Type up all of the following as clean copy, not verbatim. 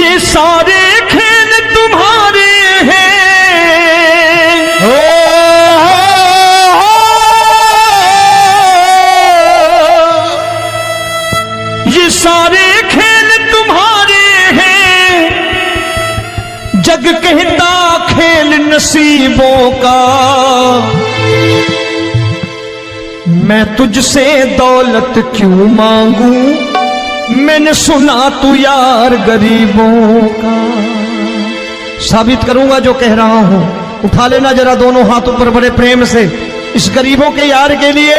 ये सारे खेल तुम्हारे हैं, ये सारे खेल तुम्हारे हैं, जग कहता खेल नसीबों का। मैं तुझसे दौलत क्यों मांगू, मैंने सुना तू यार गरीबों का। साबित करूंगा जो कह रहा हूं। उठा लेना जरा दोनों हाथ ऊपर बड़े प्रेम से इस गरीबों के यार के लिए,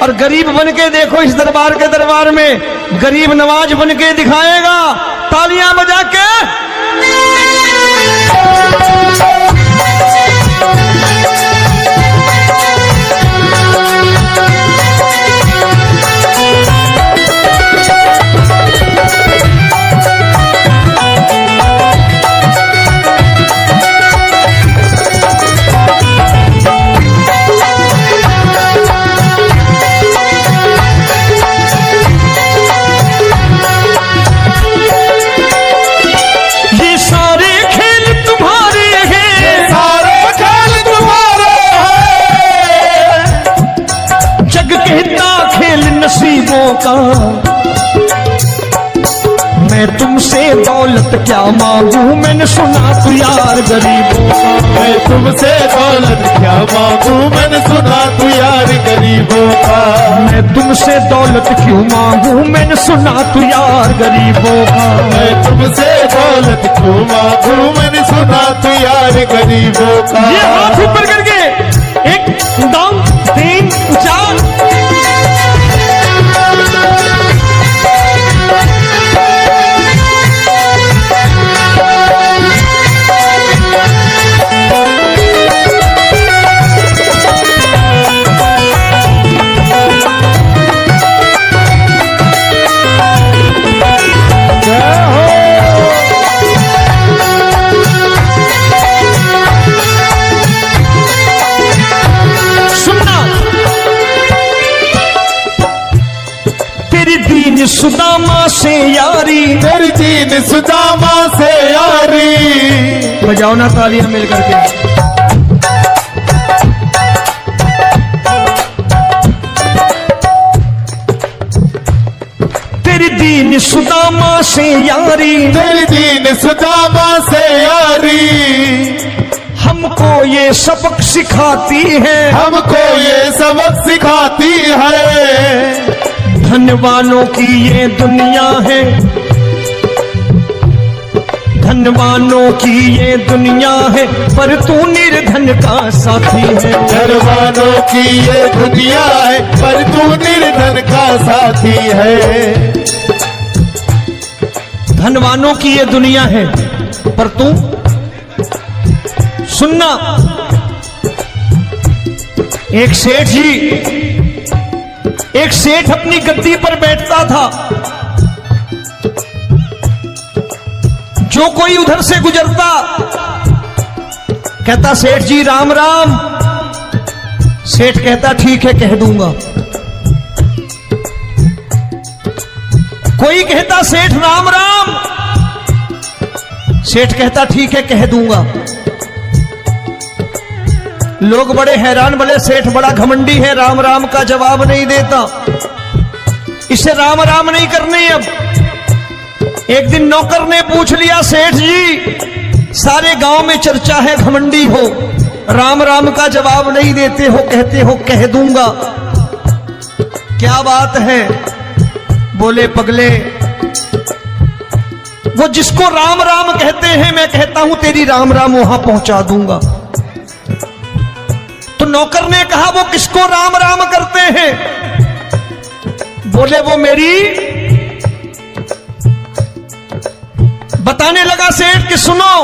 और गरीब बन के देखो इस दरबार के दरबार में गरीब नवाज बन के दिखाएगा, तालियां बजा के। नसीबों का मैं तुमसे दौलत क्या मांगू, मैंने सुना तू यार गरीबों का। मैं तुमसे दौलत क्या मांगू, मैंने सुना तू यार गरीबों का। मैं तुमसे दौलत क्यों मांगू, मैंने सुना तू यार गरीबों का। मैं तुमसे दौलत क्यों मांगू, मैंने सुना तू यार गरीबों का। ये हाथ ऊपर करके 1 2 3 4 सुदामा से यारी, तेरी दीन सुदामा से यारी। बजाओ ना तालियां मिल करके। तेरी दीन सुदामा से यारी, तेरी दीन सुदामा से यारी। हमको ये सबक सिखाती है, हमको ये सबक सिखाती है। धनवानों की ये दुनिया है, धनवानों की ये दुनिया है, पर तू निर्धन का साथी है। धनवानों की ये दुनिया है, पर तू निर्धन का साथी है। धनवानों की ये दुनिया है, पर तू सुनना। एक सेठ अपनी गद्दी पर बैठता था। जो कोई उधर से गुजरता कहता सेठ जी राम राम। सेठ कहता ठीक है कह दूंगा। कोई कहता सेठ राम राम। सेठ कहता ठीक है कह दूंगा। लोग बड़े हैरान, बोले सेठ बड़ा घमंडी है, राम राम का जवाब नहीं देता, इसे राम राम नहीं करने। अब एक दिन नौकर ने पूछ लिया सेठ जी सारे गांव में चर्चा है घमंडी हो, राम राम का जवाब नहीं देते हो, कहते हो कह दूंगा, क्या बात है? बोले पगले वो जिसको राम राम कहते हैं मैं कहता हूं तेरी राम राम वहां पहुंचा दूंगा। तो नौकर ने कहा वो किसको राम राम करते हैं? बोले वो मेरी। बताने लगा सेठ कि सुनो,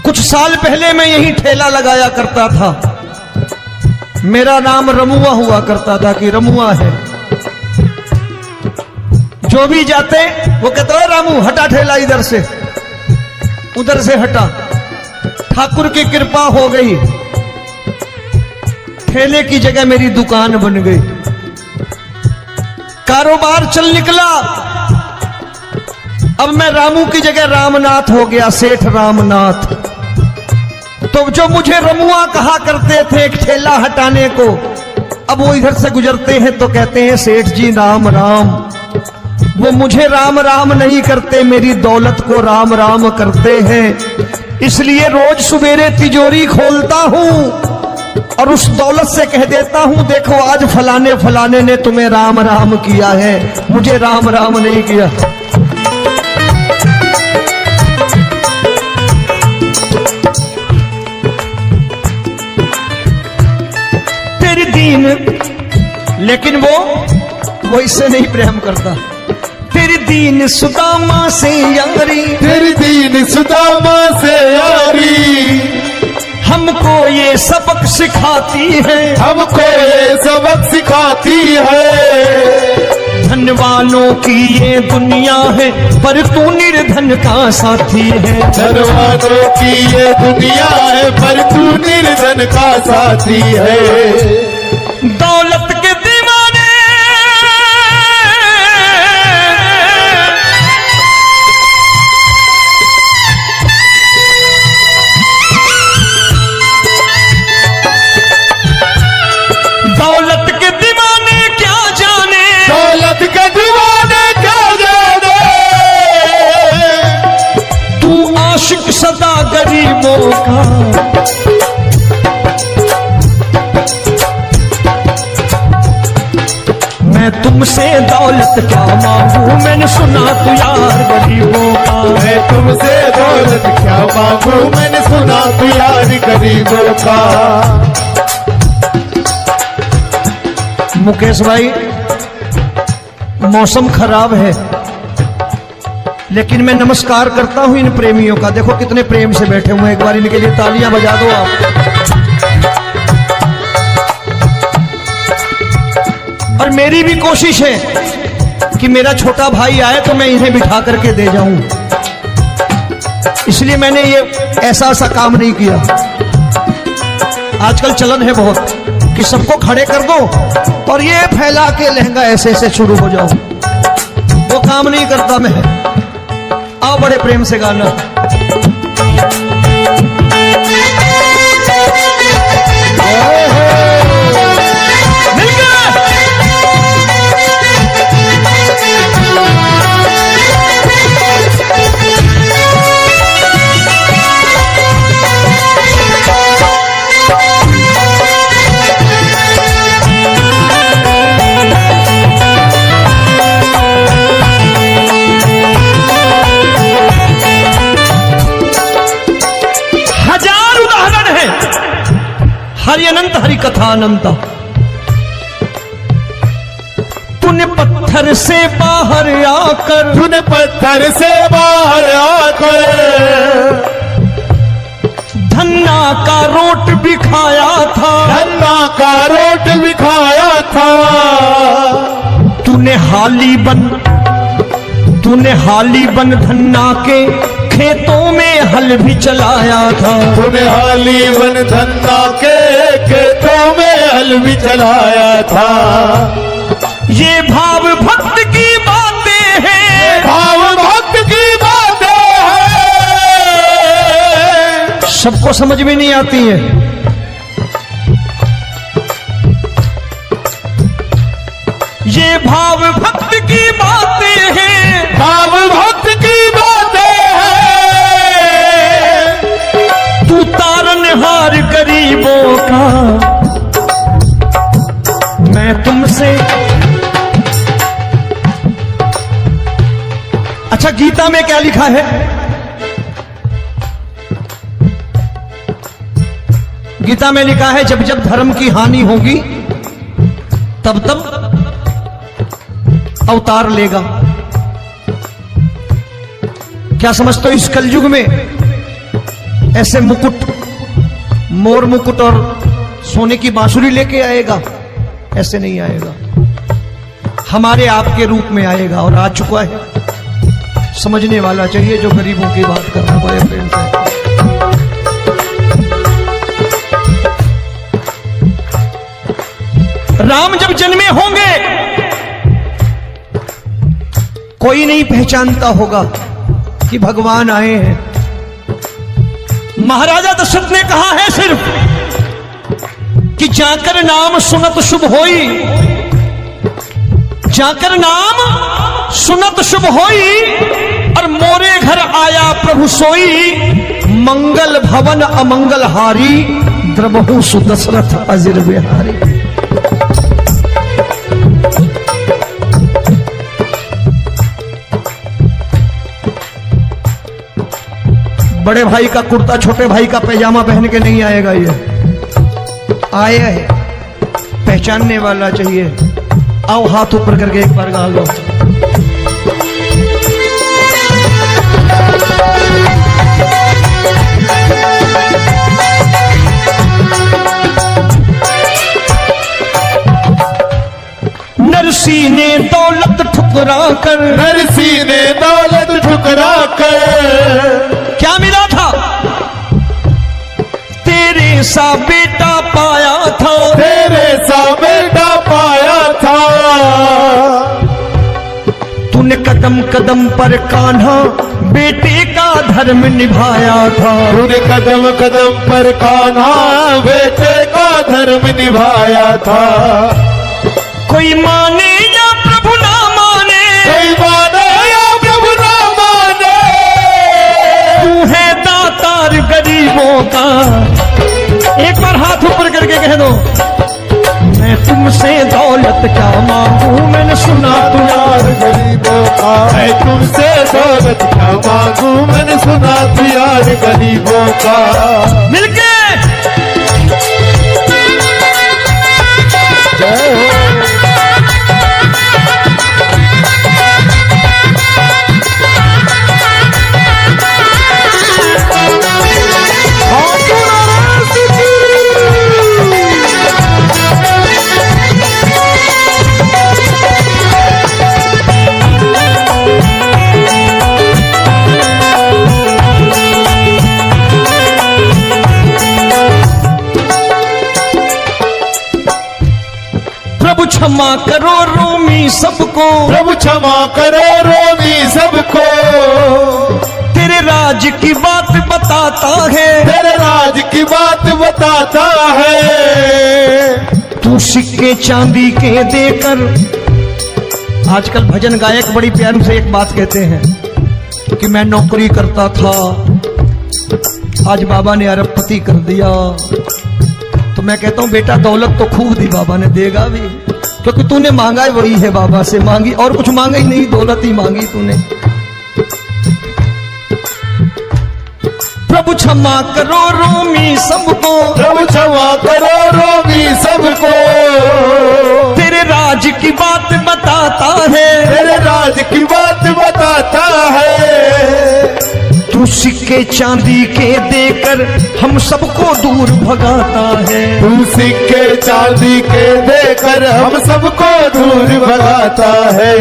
कुछ साल पहले मैं यही ठेला लगाया करता था, मेरा नाम रमुआ हुआ करता था कि रमुआ है। जो भी जाते वो कहते हैं रामू हटा ठेला इधर से, उधर से हटा। ठाकुर की कृपा हो गई, ठेले की जगह मेरी दुकान बन गई, कारोबार चल निकला। अब मैं रामू की जगह रामनाथ हो गया, सेठ रामनाथ। तो जो मुझे रमुआ कहा करते थे एक ठेला हटाने को, अब वो इधर से गुजरते हैं तो कहते हैं सेठ जी राम राम। वो मुझे राम राम नहीं करते, मेरी दौलत को राम राम करते हैं। इसलिए रोज सवेरे तिजोरी खोलता हूं और उस दौलत से कह देता हूं देखो आज फलाने फलाने ने तुम्हें राम राम किया है, मुझे राम राम नहीं किया। तेरी दीन, लेकिन वो इससे नहीं प्रेम करता। तेरी दीन सुदामा से यारी, तेरी दीन सुदामा से यारी, हमको ये सबक सिखाती है, हमको ये सबक सिखाती है। धन वालों की ये दुनिया है पर तू निर्धन का साथी है। धन वालों की ये दुनिया है पर तू निर्धन का साथी है। दौलत के दीवाने दौलत के दीवाने क्या जाने, दौलत के दीवाने क्या जाने, तू आशिक सदा गरीबों का। मैं तुमसे दौलत क्या मांगू, मैंने सुना तू यार गरीबों का। मैं तुमसे दौलत क्या मांगू, मैंने सुना तू यार गरीबों का। मुकेश भाई मौसम खराब है, लेकिन मैं नमस्कार करता हूं इन प्रेमियों का। देखो कितने प्रेम से बैठे हुए हैं, एक बार इनके लिए तालियां बजा दो आप। और मेरी भी कोशिश है कि मेरा छोटा भाई आए तो मैं इन्हें बिठा करके दे जाऊं, इसलिए मैंने ये ऐसा काम नहीं किया। आजकल चलन है बहुत कि सबको खड़े कर दो और ये फैला के लहंगा ऐसे ऐसे शुरू हो जाओ, वो काम नहीं करता मैं। आओ बड़े प्रेम से गाना। हरि अनंत हरि कथा अनंत। तूने पत्थर से बाहर आकर, तूने पत्थर से बाहर आकर धन्ना का रोट भी खाया था, धन्ना का रोट भी खाया था। तूने हाली बन धन्ना के खेतों में हल भी चलाया था। तूने हाली बन धन्ना के खेतों में हल भी चलाया था। ये भाव भक्त की बातें हैं, भाव भक्त की बातें हैं, सबको समझ में नहीं आती है। ये भाव भक्त की बातें हैं, भाव भक्त की बातें हैं। तू तारनहार गरीबों का, मैं तुमसे। अच्छा गीता में क्या लिखा है? गीता में लिखा है जब जब धर्म की हानि होगी तब तब अवतार लेगा। क्या समझते हो इस कलयुग में ऐसे मुकुट, मोर मुकुट और सोने की बांसुरी लेके आएगा? ऐसे नहीं आएगा, हमारे आपके रूप में आएगा और आ चुका है। समझने वाला चाहिए जो गरीबों की बात करना बड़े प्रेम से। राम जब जन्मे होंगे कोई नहीं पहचानता होगा, कि भगवान आए हैं। महाराजा दशरथ ने कहा है सिर्फ कि जाकर नाम सुनत शुभ होई, जाकर नाम सुनत शुभ होई, और मोरे घर आया प्रभु सोई, मंगल भवन अमंगल हारी, द्रबहु सुदशरथ अजिर बिहारी। बड़े भाई का कुर्ता छोटे भाई का पैजामा पहन के नहीं आएगा, ये आए है पहचानने वाला चाहिए। आओ हाथ ऊपर करके एक बार गा लो। नरसी ने दौलत ठुकरा कर, नरसी ने दौलत ठुकरा कर, क्या मिला था? तेरे सा बेटा पाया था, तेरे सा बेटा पाया था। तूने कदम कदम पर कान्हा बेटे का धर्म निभाया था, तूने कदम कदम पर कान्हा बेटे का धर्म निभाया था। कोई माने या प्रभु ना माने, कोई माने या प्रभु ना माने, तू है दातार गरीबों का। एक बार हाथ ऊपर करके कह दो, मैं तुमसे दौलत क्या मांगू, मैंने सुना तू यार गरीबों का। मैं तुमसे दौलत क्या मांगू, मैंने सुना तू यार गरीबों का। मिलके जय हो। प्रभु क्षमा करो रोमी सबको, प्रभु क्षमा करो रोमी सबको। तेरे राज की बात बताता है, तेरे राज की बात बताता है। तू सिक्के चांदी के देकर। आजकल भजन गायक बड़ी प्यार से एक बात कहते हैं कि मैं नौकरी करता था, आज बाबा ने अरबपति कर दिया। तो मैं कहता हूं बेटा दौलत तो खूब दी बाबा ने, देगा भी, क्योंकि तूने मांगा ही वही है बाबा से, मांगी और कुछ मांगा ही नहीं, दौलत ही मांगी तूने। प्रभु क्षमा करो रोमी सबको, प्रभु क्षमा करो रोमी सबको। तेरे राज की बात बताता है, तेरे राज की बात बताता है। तू सिक्के चांदी के देकर हम सबको दूर भगाता है। तू सिक्के चांदी के देकर हम सबको दूर भगाता है।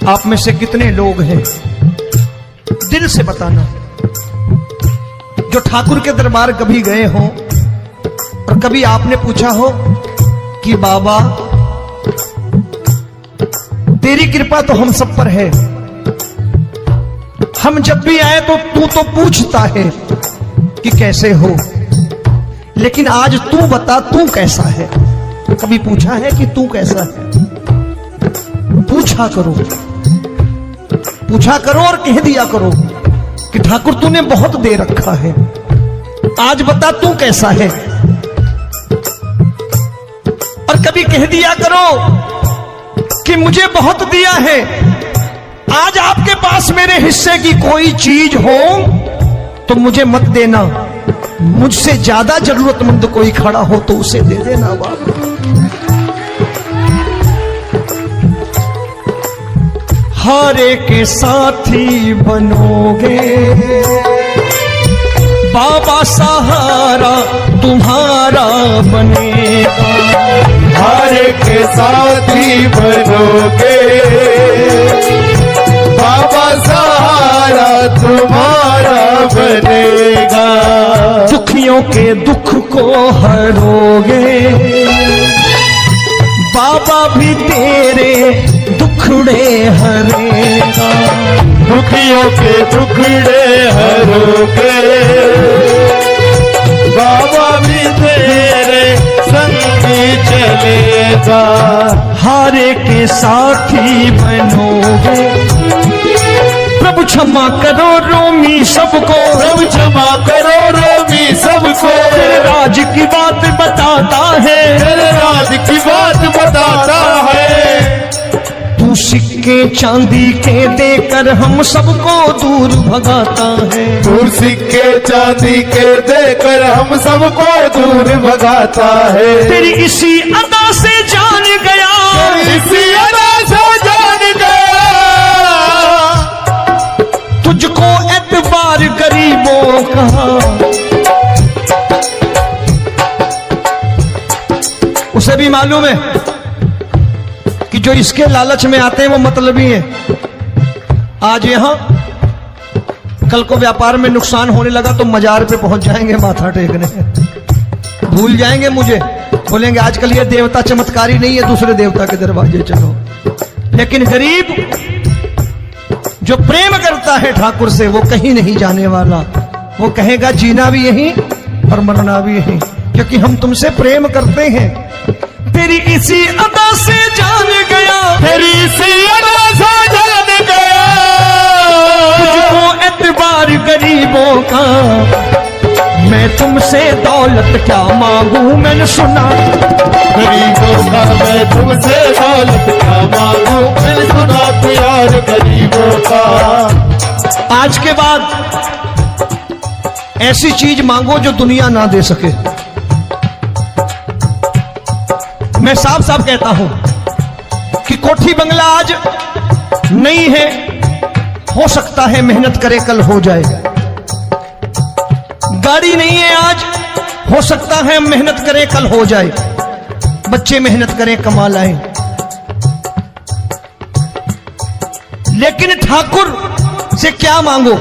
आप में से कितने लोग हैं, दिल से बताना, जो ठाकुर के दरबार कभी गए हो और कभी आपने पूछा हो कि बाबा तेरी कृपा तो हम सब पर है, हम जब भी आए तो तू तो पूछता है कि कैसे हो, लेकिन आज तू बता तू कैसा है। कभी पूछा है कि तू कैसा है? पूछा करो, पूछा करो और कह दिया करो कि ठाकुर तूने बहुत दे रखा है, आज बता तू कैसा है। और कभी कह दिया करो कि मुझे बहुत दिया है, आज आपके पास मेरे हिस्से की कोई चीज हो तो मुझे मत देना, मुझसे ज्यादा जरूरतमंद कोई खड़ा हो तो उसे दे देना बाबा। हारे के साथी बनोगे बाबा, सहारा तुम्हारा बनेगा। हारे के साथी बनोगे बाबा, सहारा तुम्हारा बनेगा। दुखियों के दुख को हरोगे बाबा, भी तेरे दुखड़े हरेगा। दुखियों के टुकड़े हरोगे, बाबा भी तेरे संगी चलेगा। हारे के साथी बनोगे, प्रभु क्षमा करो रोमी सबको, प्रभु क्षमा करो रोमी सबको, तेरे राज की बात बताता है, तेरे राज की बात बताता है। तू सिक्के चांदी के देकर हम सबको दूर भगाता है, तू सिक्के चांदी के देकर हम सबको दूर भगाता है। तेरी इसी अदा से जान गया, इसी अदा से जान गया, तुझको एतबार गरीबों का। उसे भी मालूम है कि जो इसके लालच में आते हैं वो मतलबी हैं। आज यहां कल को व्यापार में नुकसान होने लगा तो मजार पे पहुंच जाएंगे माथा टेकने, भूल जाएंगे मुझे, बोलेंगे आजकल ये देवता चमत्कारी नहीं है, दूसरे देवता के दरवाजे चलो। लेकिन गरीब जो प्रेम करता है ठाकुर से वो कहीं नहीं जाने वाला, वो कहेगा जीना भी यहीं और मरना भी यहीं, क्योंकि हम तुमसे प्रेम करते हैं। तेरी इसी अदा से जान गया, तेरी इसी अदा से जान गया, तुझको एतबार गरीबों का। मैं तुमसे दौलत क्या मांगू, मैंने सुना गरीबों का मैं तुमसे दौलत क्या मांगू, मैंने सुना प्यार गरीबों का। आज के बाद ऐसी चीज मांगो जो दुनिया ना दे सके। मैं साफ साफ कहता हूं कि कोठी बंगला आज नहीं है, हो सकता है मेहनत करे कल हो जाए। गाड़ी नहीं है आज, हो सकता है मेहनत करें कल हो जाए। बच्चे मेहनत करें कमा लाएं, लेकिन ठाकुर से क्या मांगो?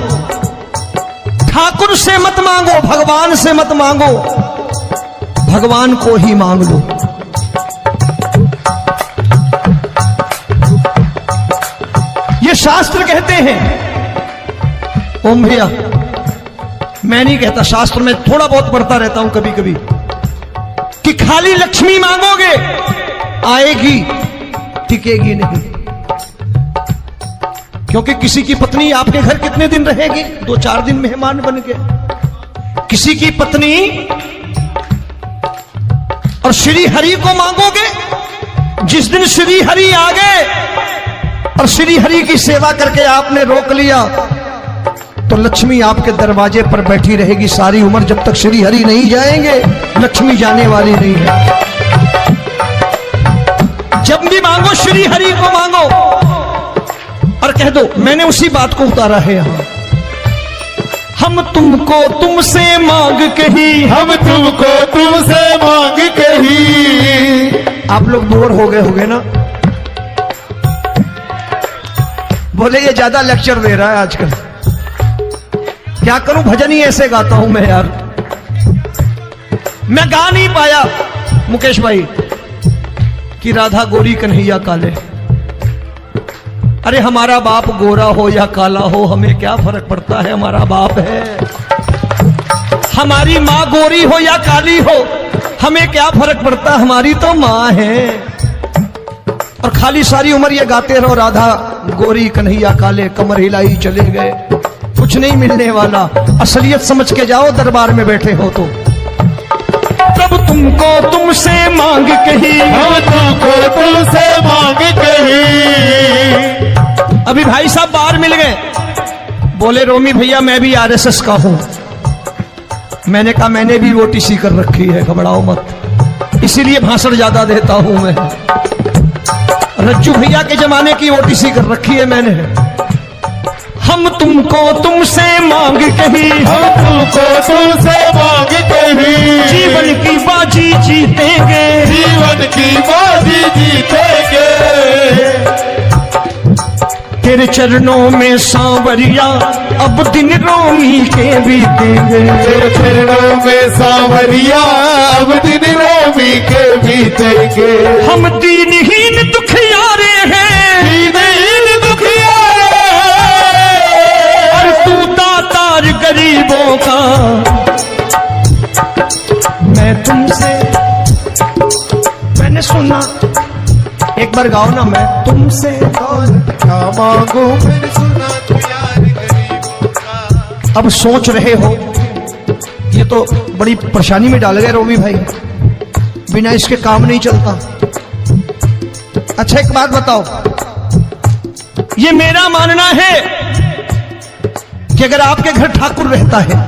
ठाकुर से मत मांगो, भगवान से मत मांगो, भगवान को ही मांग लो। ये शास्त्र कहते हैं, ओम भैया मैं नहीं कहता, शास्त्र में थोड़ा बहुत पढ़ता रहता हूं कभी कभी, कि खाली लक्ष्मी मांगोगे आएगी, टिकेगी नहीं। क्योंकि किसी की पत्नी आपके घर कितने दिन रहेगी? 2-4 दिन मेहमान बन के। किसी की पत्नी और श्री हरि को मांगोगे, जिस दिन श्री हरि आ गए और श्री हरि की सेवा करके आपने रोक लिया तो लक्ष्मी आपके दरवाजे पर बैठी रहेगी सारी उम्र। जब तक श्री हरि नहीं जाएंगे लक्ष्मी जाने वाली नहीं है। जब भी मांगो श्री हरि को मांगो और कह दो मैंने उसी बात को उतारा है यहां। हम तुमको तुमसे मांग कही, हम तुमको तुमसे मांग कही। आप लोग बोर हो गए होंगे ना, बोले ये ज्यादा लेक्चर दे रहा है आजकल। क्या करूं, भजन ही ऐसे गाता हूं मैं यार। मैं गा नहीं पाया मुकेश भाई कि राधा गोरी कन्हैया काले। अरे हमारा बाप गोरा हो या काला हो हमें क्या फर्क पड़ता है, हमारा बाप है। हमारी माँ गोरी हो या काली हो हमें क्या फर्क पड़ता, हमारी तो माँ है। और खाली सारी उम्र ये गाते रहो राधा गोरी कन्हैया काले, कमर हिलाई चले गए, कुछ नहीं मिलने वाला। असलियत समझ के जाओ दरबार में बैठे हो तो। तब तुमको तुमसे मांग कही, हम तुमको तुमसे मांग कही। अभी भाई साहब बाहर मिल गए, बोले रोमी भैया मैं भी आरएसएस का हूं। मैंने कहा मैंने भी ओटीसी कर रखी है, घबराओ मत, इसीलिए भाषण ज्यादा देता हूं मैं। रज्जू भैया के जमाने की ओटीसी कर रखी है मैंने। हम तुमको तुमसे मांग कही, हम तुमको तुमसे मांग कही। जीवन की बाजी जीतेंगे, जीवन की बाजी जीतेंगे। तेरे चरणों में सांवरिया अब दिन रोमी के बीतेंगे। तेरे चरणों में सांवरिया अब दिन रोमी के बीतेंगे। हम दीनहीन दुखियारे हैं, दीनहीन दुखियारे हैं, एक बार गाओ ना, मैं तुमसे दौलत क्या मांगू मैंने सुना तू यार गरीबों का। अब सोच रहे हो, ये तो बड़ी परेशानी में डाल गए रोमी भाई, बिना इसके काम नहीं चलता। अच्छा एक बात बताओ, ये मेरा मानना है कि अगर आपके घर ठाकुर रहता है,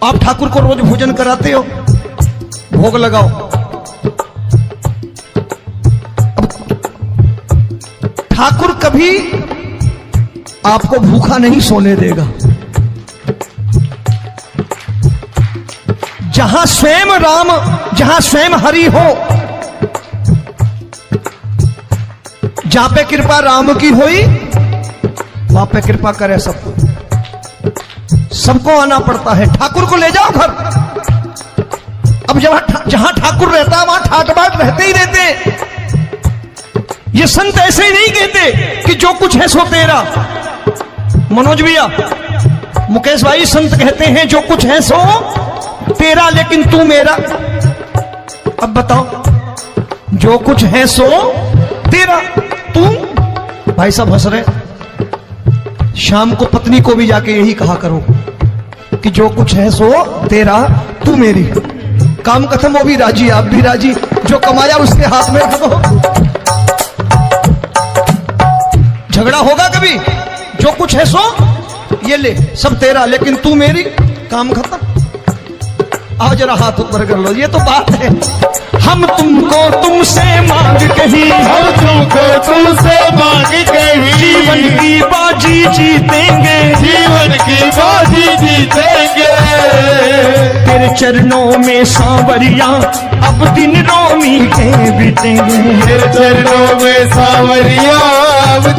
आप ठाकुर को रोज भोजन कराते हो, भोग लगाओ, अब ठाकुर कभी आपको भूखा नहीं सोने देगा। जहां स्वयं राम, जहां स्वयं हरि हो, जहां पे कृपा राम की हुई, वहां पे कृपा करे सबको, सबको आना पड़ता है। ठाकुर को ले जाओ घर। अब जहां ठाकुर रहता है वहां ठाट बाट रहते ही रहते। ये संत ऐसे ही नहीं कहते कि जो कुछ है सो तेरा। मनोज भैया, मुकेश भाई, संत कहते हैं जो कुछ है सो तेरा, लेकिन तू मेरा। अब बताओ, जो कुछ है सो तेरा, तू। भाई साहब हंस रहे। शाम को पत्नी को भी जाके यही कहा करो कि जो कुछ है सो तेरा, तू मेरी। काम खत्म, वो भी राजी, आप भी राजी, जो कमाया उसके हाथ में रख दो। झगड़ा होगा कभी? जो कुछ है सो ये ले, सब तेरा, लेकिन तू मेरी। काम खत्म। आओ जरा हाथ ऊपर कर लो, ये तो बात है। हम तुमको तुमसे मांग कहीं, हम तुमको तुमसे मांग कहीं, जीवन की बाजी जीतेंगे, जीवन की बाजी जीतेंगे। तेरे चरणों में सांवरिया अब दिन रोमी के बीतेंगे। तेरे चरणों में सांवरिया अब